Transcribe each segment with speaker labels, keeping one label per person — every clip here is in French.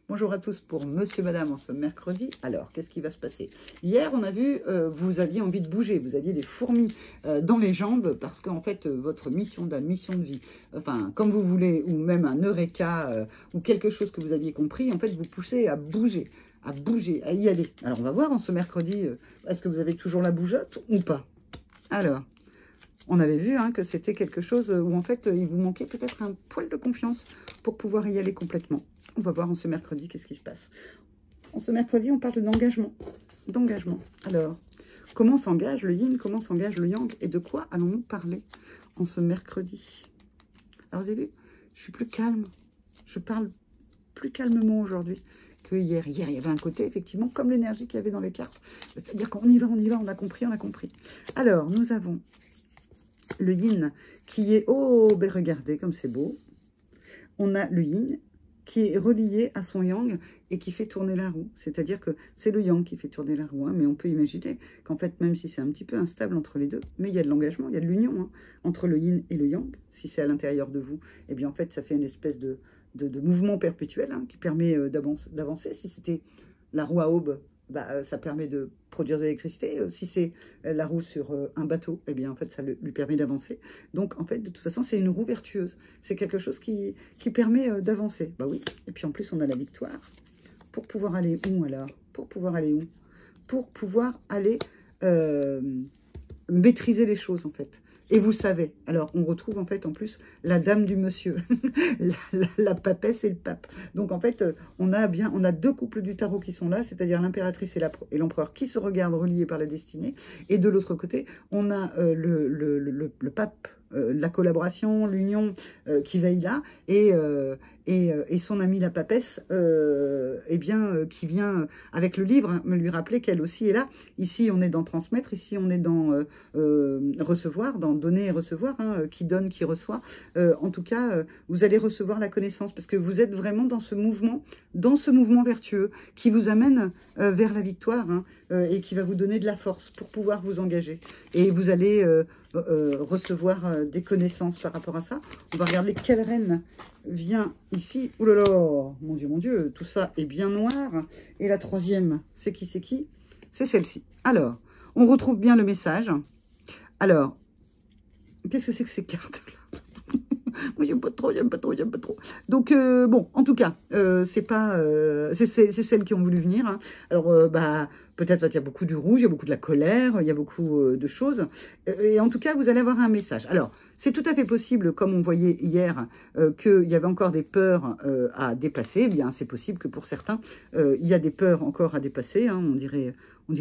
Speaker 1: Bonjour à tous pour Monsieur, Madame en ce mercredi. Alors, qu'est-ce qui va se passer? Hier, on a vu, vous aviez envie de bouger, vous aviez des fourmis dans les jambes parce qu'en fait, votre mission d'âme, mission de vie, enfin, comme vous voulez, ou même un eureka, ou quelque chose que vous aviez compris, en fait, vous poussez à bouger, à y aller. Alors, on va voir en ce mercredi, est-ce que vous avez toujours la bougeotte ou pas? Alors, on avait vu que c'était quelque chose où en fait, il vous manquait peut-être un poil de confiance pour pouvoir y aller complètement. On va voir en ce mercredi qu'est-ce qui se passe. En ce mercredi, on parle d'engagement. D'engagement. Alors, comment s'engage le yin, comment s'engage le yang et de quoi allons-nous parler en ce mercredi? Alors, vous avez vu, je suis plus calme. Je parle plus calmement aujourd'hui que hier. Hier, il y avait un côté, effectivement, comme l'énergie qu'il y avait dans les cartes. C'est-à-dire qu'on y va, on a compris, on a compris. Alors, nous avons le yin qui est... Oh, ben regardez comme c'est beau. On a le yin qui est relié à son yang et qui fait tourner la roue. C'est-à-dire que c'est le yang qui fait tourner la roue. Mais on peut imaginer qu'en fait, même si c'est un petit peu instable entre les deux, mais il y a de l'engagement, il y a de l'union entre le yin et le yang. Si c'est à l'intérieur de vous, eh bien en fait, ça fait une espèce de mouvement perpétuel qui permet d'avancer. Si c'était la roue à aube, ça permet de produire de l'électricité. Si c'est la roue sur un bateau, eh bien, en fait, ça lui permet d'avancer. Donc, en fait, de toute façon, c'est une roue vertueuse. C'est quelque chose qui permet d'avancer. Bah oui. Et puis, en plus, on a la victoire. Pour pouvoir aller où, alors? Pour pouvoir aller où? Pour pouvoir aller maîtriser les choses, en fait. Et vous savez, alors on retrouve en fait en plus la dame du monsieur, la papesse et le pape. Donc en fait, on a deux couples du tarot qui sont là, c'est-à-dire l'impératrice et l'empereur qui se regardent reliés par la destinée. Et de l'autre côté, on a le pape, la collaboration, l'union qui veille là, et son amie la papesse, qui vient avec le livre me lui rappeler qu'elle aussi est là. Ici, on est dans transmettre, ici, on est dans recevoir, dans donner et recevoir, qui donne, qui reçoit. En tout cas, vous allez recevoir la connaissance parce que vous êtes vraiment dans ce mouvement vertueux qui vous amène vers la victoire et qui va vous donner de la force pour pouvoir vous engager. Et vous allez recevoir des connaissances par rapport à ça. On va regarder quelle reine vient ici. Ouh là là, mon Dieu, tout ça est bien noir. Et la troisième, c'est qui? C'est celle-ci. Alors, on retrouve bien le message. Alors, qu'est-ce que c'est que ces cartes-là? Moi, j'aime pas trop. Donc, bon, en tout cas, c'est celles qui ont voulu venir. Alors, peut-être il y a beaucoup du rouge, il y a beaucoup de la colère, il y a beaucoup de choses. Et en tout cas, vous allez avoir un message. Alors, c'est tout à fait possible, comme on voyait hier, qu'il y avait encore des peurs à dépasser. Eh bien, c'est possible que pour certains, il y a des peurs encore à dépasser. On dirait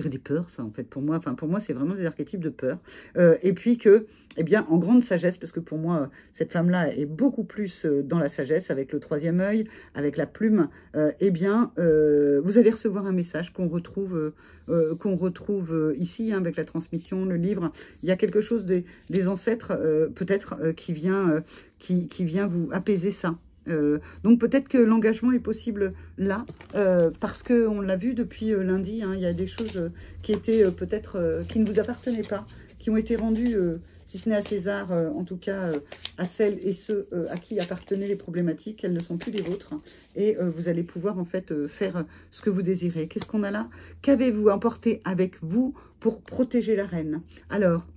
Speaker 1: des peurs, ça, en fait, pour moi. Enfin, pour moi, c'est vraiment des archétypes de peur. Et puis que, eh bien, en grande sagesse, parce que pour moi, cette femme-là est beaucoup plus dans la sagesse, avec le troisième œil, avec la plume, eh bien, vous allez recevoir un message qu'on retrouve ici, avec la transmission, le livre. Il y a quelque chose des ancêtres, peut-être, qui vient vous apaiser ça. Donc peut-être que l'engagement est possible là, parce qu'on l'a vu depuis lundi, il y a des choses qui étaient peut-être, qui ne vous appartenaient pas, qui ont été rendues, si ce n'est à César, en tout cas à celles et ceux à qui appartenaient les problématiques, elles ne sont plus les vôtres, et vous allez pouvoir en fait faire ce que vous désirez. Qu'est-ce qu'on a là? Qu'avez-vous emporté avec vous pour protéger la reine? Alors,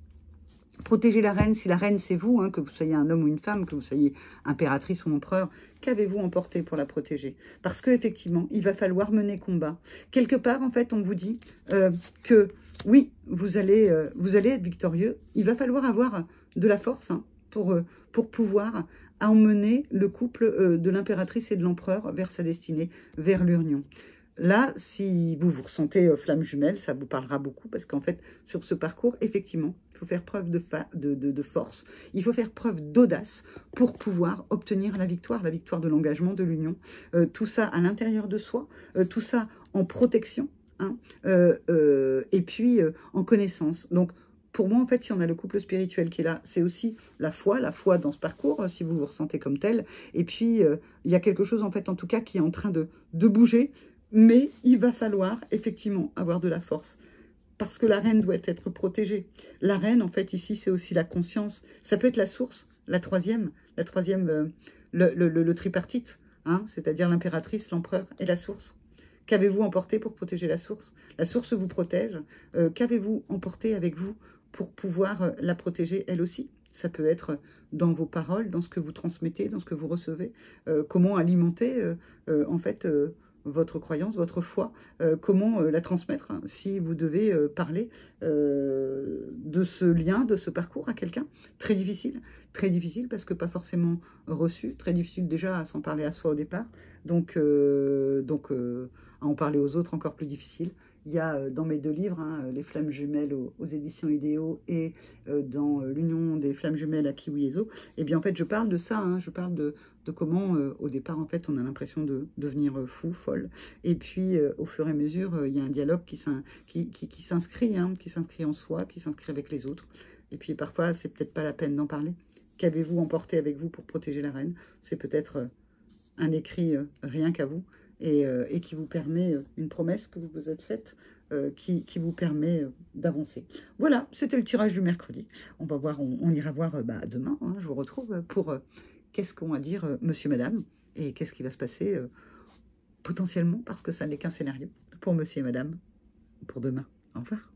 Speaker 1: protéger la reine, si la reine c'est vous, que vous soyez un homme ou une femme, que vous soyez impératrice ou empereur, qu'avez-vous emporté pour la protéger? Parce qu'effectivement, il va falloir mener combat. Quelque part, en fait, on vous dit que oui, vous allez être victorieux. Il va falloir avoir de la force pour pouvoir emmener le couple de l'impératrice et de l'empereur vers sa destinée, vers l'union. Là, si vous vous ressentez flamme jumelle, ça vous parlera beaucoup parce qu'en fait, sur ce parcours, effectivement, il faut faire preuve de force, il faut faire preuve d'audace pour pouvoir obtenir la victoire de l'engagement, de l'union. Tout ça à l'intérieur de soi, tout ça en protection, et puis en connaissance. Donc, pour moi, en fait, si on a le couple spirituel qui est là, c'est aussi la foi dans ce parcours, si vous vous ressentez comme tel. Et puis, il y a quelque chose, en fait, en tout cas, qui est en train de bouger. Mais il va falloir effectivement avoir de la force parce que la reine doit être protégée. La reine, en fait, ici, c'est aussi la conscience. Ça peut être la source, la troisième, le tripartite. hein, c'est-à-dire l'impératrice, l'empereur et la source. Qu'avez-vous emporté pour protéger la source? La source vous protège. Qu'avez-vous emporté avec vous pour pouvoir la protéger elle aussi? Ça peut être dans vos paroles, dans ce que vous transmettez, dans ce que vous recevez. Comment alimenter, en fait, votre croyance, votre foi, comment la transmettre, hein, si vous devez parler de ce lien, de ce parcours à quelqu'un. Très difficile parce que pas forcément reçu, très difficile déjà à s'en parler à soi au départ, donc à en parler aux autres encore plus difficile. Il y a dans mes deux livres, hein, Les Flammes Jumelles aux éditions Idéo et dans l'Union des Flammes Jumelles à Kiwi Ezo, et bien en fait je parle de ça, hein, je parle de comment au départ en fait on a l'impression de devenir fou, folle, et puis au fur et à mesure il y a un dialogue qui s'inscrit, hein, qui s'inscrit en soi, qui s'inscrit avec les autres, et puis parfois c'est peut-être pas la peine d'en parler. Qu'avez-vous emporté avec vous pour protéger la reine? C'est peut-être un écrit rien qu'à vous, et qui vous permet, une promesse que vous vous êtes faite, qui vous permet d'avancer. Voilà, c'était le tirage du mercredi. On va voir, on ira voir demain, hein, je vous retrouve pour qu'est-ce qu'on va dire monsieur, madame, et qu'est-ce qui va se passer potentiellement, parce que ça n'est qu'un scénario, pour monsieur et madame, pour demain. Au revoir.